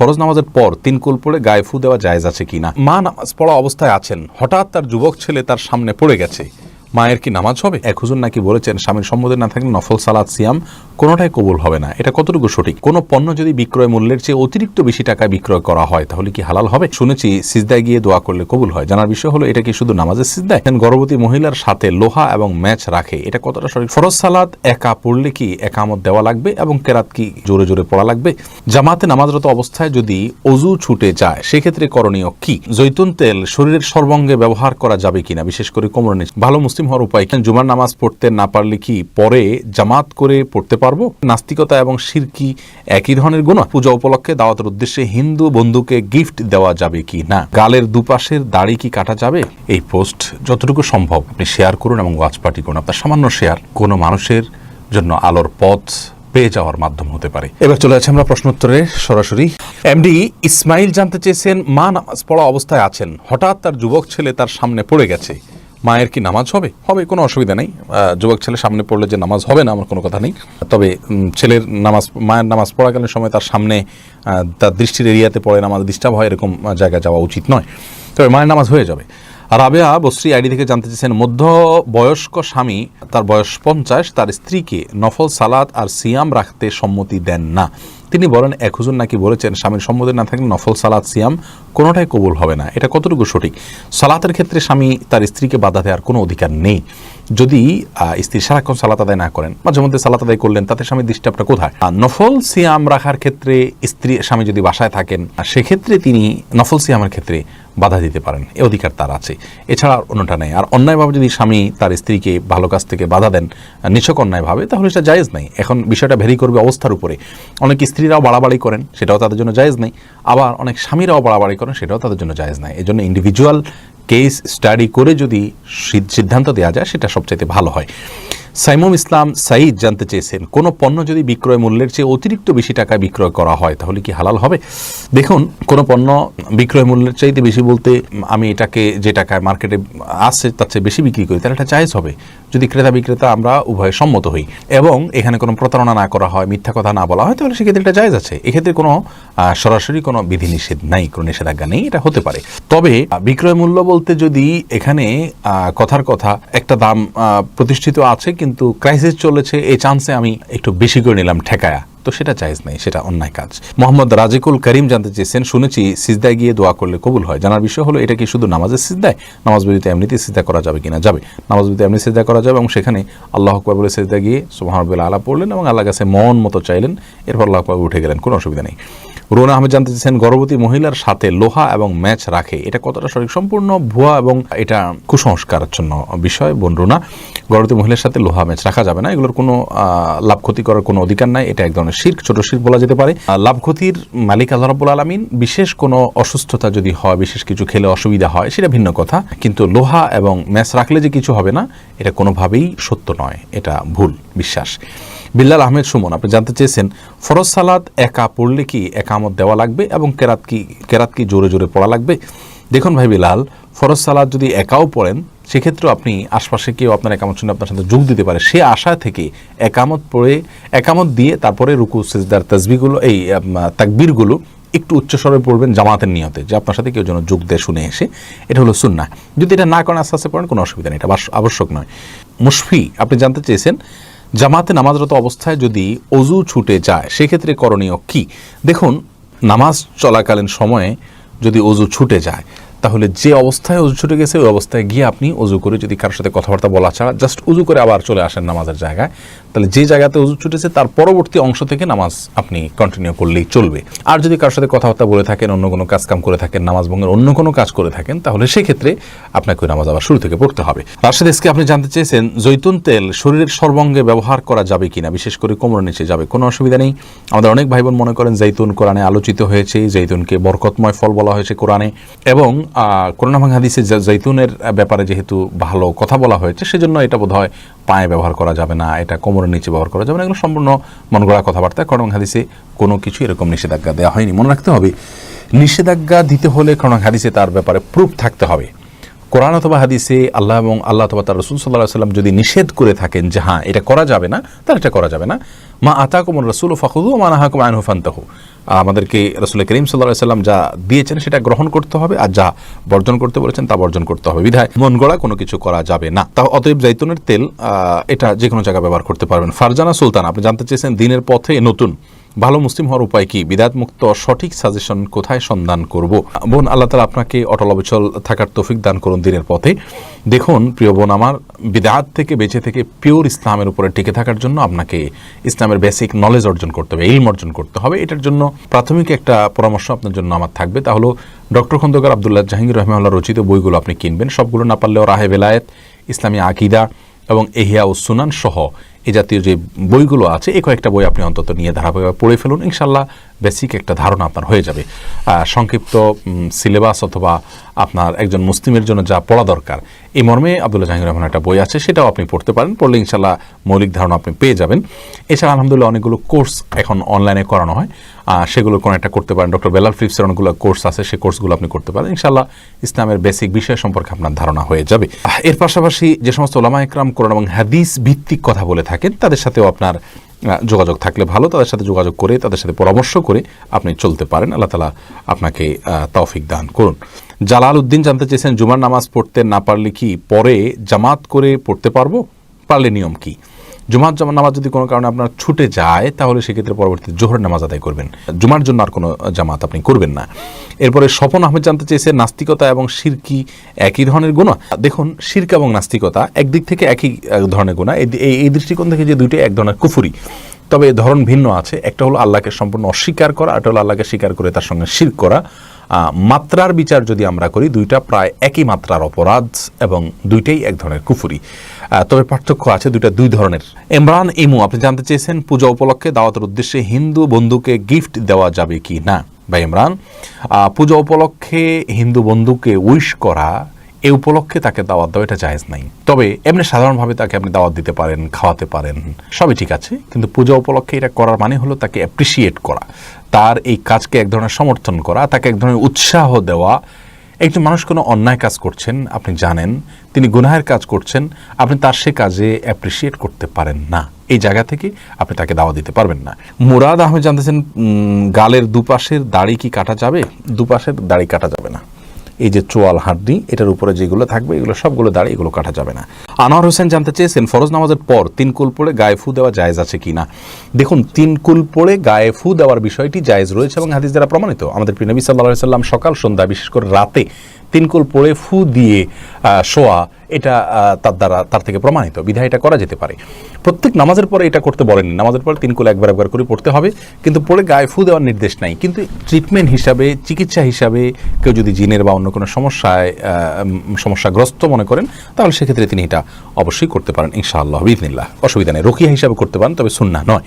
ফরজ নামাজের পর 3 কুল পড়ে গায়ে ফু দেওয়া জায়েজ আছে কিনা? মা নামাজ পড়া অবস্থায় আছেন, হঠাৎ তার যুবক ছেলে তার সামনে পড়ে গেছে, মায়ের কি নামাজ হবে? এক হুজুর নাকি বলেছেন স্বামীর সম্মতি না থাকলে নফল সালাত সিয়াম কোনোটাই কবুল হবে না। এটা কতটুকু সঠিক? কোনো পণ্য যদি বিক্রয় মূল্যের চেয়ে অতিরিক্ত বেশি টাকায় বিক্রয় করা হয় তাহলে কি হালাল হবে? শুনেছি সিজদায় গিয়ে দোয়া করলে কবুল হয়। জানার বিষয় হলো এটা কি শুধু নামাজের সিজদায়? গর্ভবতী মহিলার সাথে লোহা এবং ম্যাচ রাখে, এটা কতটা সঠিক? ফরজ সালাত একা পড়লে কি একামত দেওয়া লাগবে এবং কেরাত কি জোরে জোরে পড়া লাগবে? জামাতে নামাজরত অবস্থায় যদি অজু ছুটে যায় সেক্ষেত্রে করণীয় কি? জৈতুন তেল শরীরের সর্বাঙ্গে ব্যবহার করা যাবে কিনা, বিশেষ করে কোমরের নিচে? ভালো মুসলিম হওয়ার উপায়? জুমার নামাজ পড়তে না পারলে কি পরে জামাত করে পড়তে পারবো? নাস্তিকতা এবং শিরকি একই ধরনের গুনাহ? পূজা উপলক্ষে দাওয়াতের উদ্দেশ্যে হিন্দু বন্ধুকে গিফট দেওয়া যাবে কি না? গালের দুপাশের দাড়ি কি কাটা যাবে? এই পোস্ট যতটুকু সম্ভব আপনি শেয়ার করুন এবং ওয়াচ পার্টি করুন। আপনার সামান্য শেয়ার কোনো মানুষের জন্য আলোর পথ পেয়ে যাওয়ার মাধ্যম হতে পারে। এবার চলে যাচ্ছে আমরা প্রশ্নোত্তরে সরাসরি। এমডি ইসমাইল জানতে চেয়েছেন, মা নামাজ পড়া অবস্থায় আছেন, হঠাৎ তার যুবক ছেলে তার সামনে পড়ে গেছে, মায়ের কি নামাজ হবে? হবে, কোনো অসুবিধা নেই। যুবক ছেলে সামনে পড়লে যে নামাজ হবে না আমার কোনো কথা নেই। তবে ছেলের নামাজ, মায়ের নামাজ পড়াকালীন সময় তার সামনে তার দৃষ্টির এরিয়াতে পড়ে নামাজ ডিস্টার্ব হয় এরকম জায়গায় যাওয়া উচিত নয়। তবে মায়ের নামাজ হয়ে যাবে। আর রাবেয়া বসরি আইডি থেকে জানতে চেয়েছেন, মধ্য বয়স্ক স্বামী, তার বয়স 50, তার স্ত্রীকে নফল সালাত আর সিয়াম রাখতে সম্মতি দেন না। তিনি বলেন এক হুজুর নাকি বলেছেন স্বামীর সম্মতি না থাকলে নফল সালাত সিয়াম কোনোটাই কবুল হবে না। এটা কতটুকু সঠিক? সালাতের ক্ষেত্রে স্বামী তার স্ত্রীকে বাধা দেওয়ার কোনো অধিকার নেই। যদি স্ত্রী সারাক্ষণ সালাত আদায় না করেন, মাঝে মধ্যে সালাত আদায় করলেন, তাতে স্বামীর ডিস্টার্বটা কোথায়? আর নফল সিয়াম রাখার ক্ষেত্রে স্বামী যদি বাসায় থাকেন সেক্ষেত্রে তিনি নফল সিয়ামের ক্ষেত্রে বাধা দিতে পারেন, এ অধিকার তার আছে। এছাড়া অন্যটা নেই। আর অন্যায়ভাবে যদি স্বামী তার স্ত্রীকে ভালো কাজ থেকে বাধা দেন নিছক অন্যায়ভাবে, তাহলে সেটা জায়েজ নাই। এখন বিষয়টা ভেরি করবে অবস্থার উপরে। অনেক স্ত্রীরাও বাড়াবাড়ি করেন, সেটাও তাদের জন্য জায়েজ নাই। আবার অনেক স্বামীরাও বাড়াবাড়ি করেন, সেটাও তাদের জন্য জায়েজ নাই। এজন্য ইন্ডিভিজুয়াল কেস স্টাডি করে যদি সিদ্ধান্ত দেওয়া যায় সেটা সবচাইতে ভালো হয়। সাইমুম ইসলাম সাইদ জানতে চেয়েছেন, কোনো পণ্য যদি বিক্রয় মূল্যের চেয়ে অতিরিক্ত বেশি টাকায় বিক্রয় করা হয় তাহলে কি হালাল হবে? দেখুন, কোনো পণ্য বিক্রয় মূল্যের চাইতে বেশি বলতে আমি এটাকে যে টাকায় মার্কেটে আসছে তার চেয়ে বেশি বিক্রি করি, তাহলে এটা জায়েজ হবে যদি ক্রেতা বিক্রেতা আমরা উভয়ে সম্মত হই এবং এখানে কোনো প্রতারণা না করা হয়, মিথ্যা কথা না বলা হয়, তাহলে সেক্ষেত্রে এটা জায়েজ আছে। এক্ষেত্রে কোনো সরাসরি কোনো বিধিনিষেধ নাই, কোনো নিষেধাজ্ঞা নেই, এটা হতে পারে। তবে বিক্রয় মূল্য বলতে যদি এখানে কথার কথা একটা দাম প্রতিষ্ঠিত আছে কিন্তু ক্রাইসিস চলেছে, এই চান্সে আমি একটু বেশি করে নিলাম ঠেকায়া, তো সেটা জায়েজ নাই, সেটা অন্যায় কাজ। মোহাম্মদ রাজিকুল করিম জানতে চেয়েছেন, শুনেছি সিজদায় গিয়ে দোয়া করলে কবুল হয়। জানার বিষয় হলো এটা কি শুধু নামাজের সিজদায়? নামাজ ব্যতীত এমনিতে সিজদা করা যাবে কিনা? যাবে। নামাজ ব্যতীত এমনি সিজদা করা যাবে এবং সেখানে আল্লাহু আকবার বলে সিজদা গিয়ে সুবহান রাব্বিল আলা পড়লেন এবং আল্লাহর কাছে মন মতো চাইলেন, এরপর আল্লাহু আকবার উঠে গেলেন, কোনো অসুবিধা নেই। রুনা আহমেদ জানতে চেয়েছেন, গর্ভবতী মহিলার সাথে লোহা এবং ম্যাচ রাখে, এটা কতটা সঠিক? সম্পূর্ণ ভুয়া এবং এটা কুসংস্কারাচ্ছন্ন বিষয়। বোন রুনা, গর্ভবতী মহিলার সাথে লোহা ম্যাচ রাখা যাবে না, এগুলোর কোনো লাভ ক্ষতি করার কোনো অধিকার নাই। এটা এক ধরনের শিরক, ছোট শিরক বলা যেতে পারে। লাভ ক্ষতির মালিক আল্লাহ রাব্বুল আলামিন। বিশেষ কোনো অসুস্থতা যদি হয়, বিশেষ কিছু খেলে অসুবিধা হয়, সেটা ভিন্ন কথা, কিন্তু লোহা এবং ম্যাচ রাখলে যে কিছু হবে না এটা কোনোভাবেই সত্য নয়, এটা ভুল বিশ্বাস। বিল্লাল আহমেদ সুমন, আপনি জানতে চেয়েছেন, ফরজ সালাত একা পড়লে কি একামত দেওয়া লাগবে এবং কেরাত কি জোরে জোরে পড়া লাগবে? দেখুন ভাই বিলাল, ফরজ সালাত যদি একাও পড়েন সেক্ষেত্রেও আপনি আশপাশে কেউ আপনার একামত শুনে আপনার সাথে যোগ দিতে পারে, সে আশা থেকে একামত দিয়ে তারপরে রুকু সিজদার তাসবিহগুলো, এই তাকবীরগুলো একটু উচ্চস্বরে পড়বেন জামাতের নিয়তে, যে আপনার সাথে কেউ যেন যোগ দেয় শুনে এসে। এটা হলো সুন্নাহ। যদি এটা না করেন আস্তে আস্তে পড়েন, কোনো অসুবিধা নেই, এটা আবশ্যক নয়। মুশফি, আপনি জানতে চেয়েছেন, জামাতে নামাজরত অবস্থায় যদি অজু ছুটে যায় সেক্ষেত্রে করণীয় কি? দেখুন, নামাজ চলাকালীন সময়ে যদি অজু ছুটে যায় তাহলে যে অবস্থায় অজু ছুটে গেছে ওই অবস্থায় গিয়ে আপনি অজু করে, যদি কারোর সাথে কথাবার্তা বলা ছাড়া জাস্ট অজু করে আবার চলে আসেন নামাজের জায়গায়, তাহলে যে জায়গাতে অজু ছুটেছে তার পরবর্তী অংশ থেকে নামাজ আপনি কন্টিনিউ করলেই চলবে। আর যদি কারোর সাথে কথাবার্তা বলে থাকেন, অন্য কোনো কাজকাম করে থাকেন, নামাজ ভঙ্গের অন্য কোনো কাজ করে থাকেন, তাহলে সেক্ষেত্রে আপনাকে ওই নামাজ আবার শুরু থেকে পড়তে হবে। রাশেদ এসকে, আপনি জানতে চেয়েছেন, জৈতুন তেল শরীরের সর্বাঙ্গে ব্যবহার করা যাবে কিনা, বিশেষ করে কোমরের নিচে? যাবে, কোনো অসুবিধা নেই। আমাদের অনেক ভাই বোন মনে করেন জৈতুন কোরআনে আলোচিত হয়েছে, জৈতুনকে বরকতময় ফল বলা হয়েছে কোরআনে, এবং কোরআন এবং হাদিসে জৈতুনের ব্যাপারে যেহেতু ভালো কথা বলা হয়েছে সেজন্য এটা বোধহয় পায়ে ব্যবহার করা যাবে না, এটা কোমরের নিচে ব্যবহার করা যাবে না, এগুলো সম্পূর্ণ মনগড়া কথাবার্তা। কোরআন এবং হাদিসে কোনো কিছু এরকম নিষেধাজ্ঞা দেওয়া হয়নি। মনে রাখতে হবে, নিষেধাজ্ঞা দিতে হলে কোরআন এবং হাদিসে তার ব্যাপারে প্রুফ থাকতে হবে। কোরআন অথবা হাদিসে আল্লাহ এবং আল্লাহ অথবা তার রাসূল সাল্লাল্লাহু আলাইহি ওয়াসাল্লাম যদি নিষেধ করে থাকেন যে হ্যাঁ এটা করা যাবে না, তাহলে এটা করা যাবে না। মা আতাকুমুর রাসূলু ফাখুযু ওয়া মা নাহাকুম আনহু ফান্তাহু। আমাদেরকে রাসূল করিম সাল্লাল্লাহু আলাইহি সাল্লাম যা দিয়েছেন সেটা গ্রহণ করতে হবে, আর যা বর্জন করতে বলেছেন তা বর্জন করতে হবে। বিধায় মন গড়া কোনো কিছু করা যাবে না। তা অতএব জাইতুনের তেল এটা যে কোনো জায়গায় ব্যবহার করতে পারবেন। ফারজানা সুলতান, আপনি জানতে চেয়েছেন দিনের পথে নতুন ভালো মুসলিম হওয়ার উপায় কি, বিদাত মুক্ত সঠিক সাজেশন কোথায় সন্ধান করব। বোন, আল্লাহ তাআলা আপনাকে অটল অবিচল থাকার তৌফিক দান করুন দিনের পথে। দেখুন প্রিয় বোন আমার, বিদআত থেকে বেঁচে থেকে পিওর ইসলামের উপরে টিকে থাকার জন্য আপনাকে ইসলামের বেসিক নলেজ অর্জন করতে হবে, ইলম অর্জন করতে হবে। এটার জন্য প্রাথমিক একটা পরামর্শ আপনার জন্য আমার থাকবে, তা হলো ডক্টর খন্দকার আব্দুল্লাহ জাহাঙ্গীর রাহিমাহুল্লাহ রচিত বইগুলো আপনি কিনবেন। সবগুলো না পারলেও রাহে বেলায়েত, ইসলামী আকিদা এবং ইহয়া উস সুনান সহ এই জাতীয় যে বইগুলো আছে, এই কয়েকটা বই আপনি অন্তত নিয়ে ধারাবাহিকভাবে পড়ে ফেলুন। ইনশাল্লাহ বেসিক একটা ধারণা আপনার হয়ে যাবে। সংক্ষিপ্ত সিলেবাস অথবা আপনার একজন মুসলিমের জন্য যা পড়া দরকার এই মর্মে আব্দুল্লাহ জাহাঙ্গীর রহমান একটা বই আছে, সেটাও আপনি পড়তে পারেন। পড়লে ইনশাল্লাহ মৌলিক ধারণা আপনি পেয়ে যাবেন। এছাড়া আলহামদুলিল্লাহ অনেকগুলো কোর্স এখন অনলাইনে করানো হয়, সেগুলো কোনো একটা করতে পারেন। ডক্টর বেলাল ফিলিপসের অনেকগুলো কোর্স আছে, সেই কোর্সগুলো আপনি করতে পারেন। ইনশাল্লাহ ইসলামের বেসিক বিষয় সম্পর্কে আপনার ধারণা হয়ে যাবে। এর পাশাপাশি যে সমস্ত ওলামা ইকরাম কোরআন এবং হাদিস ভিত্তিক কথা বলে থাকেন, তাদের সাথেও আপনার যোগাযোগ থাকলে ভালো। তাদের সাথে যোগাযোগ করে, তাদের সাথে পরামর্শ করে আপনি চলতে পারেন। আল্লাহ তাআলা আপনাকে তৌফিক দান করুন। জালাল উদ্দিন জানতে চেয়েছেন, জুমার নামাজ পড়তে না পারলে কি পরে জামাত করে পড়তে পারবো? পারলে নিয়ম কি? জুমার নামাজ যদি কোনো কারণে আপনার ছুটে যায়, তাহলে সেক্ষেত্রে পরবর্তী জোহরের নামাজ আদায় করবেন। জুমার জন্য আর কোনো জামাত আপনি করবেন না। এরপরে স্বপন আহমেদ জানতে চেয়েছে, নাস্তিকতা এবং শিরকি একই ধরনের গুনাহ? দেখুন, শিরক এবং নাস্তিকতা একদিক থেকে একই ধরনের গুনাহ। এই দৃষ্টিকোণ থেকে যে দুইটাই এক ধরনের কুফরি, তবে ধরন ভিন্ন আছে। একটা হলো আল্লাহকে সম্পূর্ণ অস্বীকার করা, একটা হলো আল্লাহকে স্বীকার করে তার সঙ্গে শিরক করা। মাত্রার বিচার যদি আমরা করি, দুইটা প্রায় একই মাত্রার অপরাধ এবং দুইটাই এক ধরনের কুফরি। তবে পার্থক্য আছে, দুই ধরনের। ইমরান ইমু, আপনি জানতে চেয়েছেন পূজা উপলক্ষে দাওয়াতের উদ্দেশ্যে হিন্দু বন্ধুকে গিফট দেওয়া যাবে কি না। বা ইমরান, পূজা উপলক্ষে হিন্দু বন্ধুকে উইশ করা, এই উপলক্ষে তাকে দাওয়াত দেওয়া এটা জায়েজ নাই। তবে এমনি সাধারণভাবে তাকে আপনি দাওয়াত দিতে পারেন, খাওয়াতে পারেন, সবই ঠিক আছে। কিন্তু পূজা উপলক্ষে এটা করার মানে হলো তাকে অ্যাপ্রিসিয়েট করা, তার এই কাজকে এক ধরনের সমর্থন করা, তাকে এক ধরনের উৎসাহ দেওয়া। একজন মানুষ কোনো অন্যায় কাজ করছেন, আপনি জানেন তিনি গুনাহের কাজ করছেন, আপনি তার সে কাজে অ্যাপ্রিসিয়েট করতে পারেন না। এই জায়গা থেকে আপনি তাকে দাওয়াত দিতে পারবেন না। মুরাদ আহমেদ জানতেছেন, গালের দুপাশের দাড়ি কি কাটা যাবে? দুপাশের দাড়ি কাটা যাবে না। এই যে চোয়াল হাড্ডি, এটার উপরে যেগুলো থাকবে এগুলো সবগুলো দাড়ি, এগুলো কাটা যাবে না। আনোয়ার হোসেন জানতে চেয়েছেন, ফরজ নামাজের পর 3 কুল পড়ে গায়ে ফু দেওয়া জায়েজ আছে কিনা। দেখুন, 3 কুল পড়ে গায়ে ফু দেওয়ার বিষয়টি জায়েজ রয়েছে এবং হাদিস দ্বারা প্রমাণিত। আমাদের প্রিয় নবী সাল্লাল্লাহু আলাইহি সাল্লাম সকাল সন্ধ্যা, বিশেষ করে রাতে 3 কুল পড়ে ফু দিয়ে শোয়া, এটা তার থেকে প্রমাণিত। বিধায় এটা করা যেতে পারে। প্রত্যেক নামাজের পরে এটা করতে বলেনি। নামাজের পরে 3 কুল একবার করে পড়তে হবে, কিন্তু পড়ে গায়ে ফু দেওয়ার নির্দেশ নাই। কিন্তু ট্রিটমেন্ট হিসাবে, চিকিৎসা হিসাবে কেউ যদি জিনের বা অন্য কোনো সমস্যাগ্রস্ত মনে করেন, তাহলে সেক্ষেত্রে তিনি এটা অবশ্যই করতে পারেন ইনশাআল্লাহ বিইذনিল্লাহ। অসুবিধা নেই। রুকিয়া হিসাবে করতে পারেন, তবে সুন্নাহ নয়।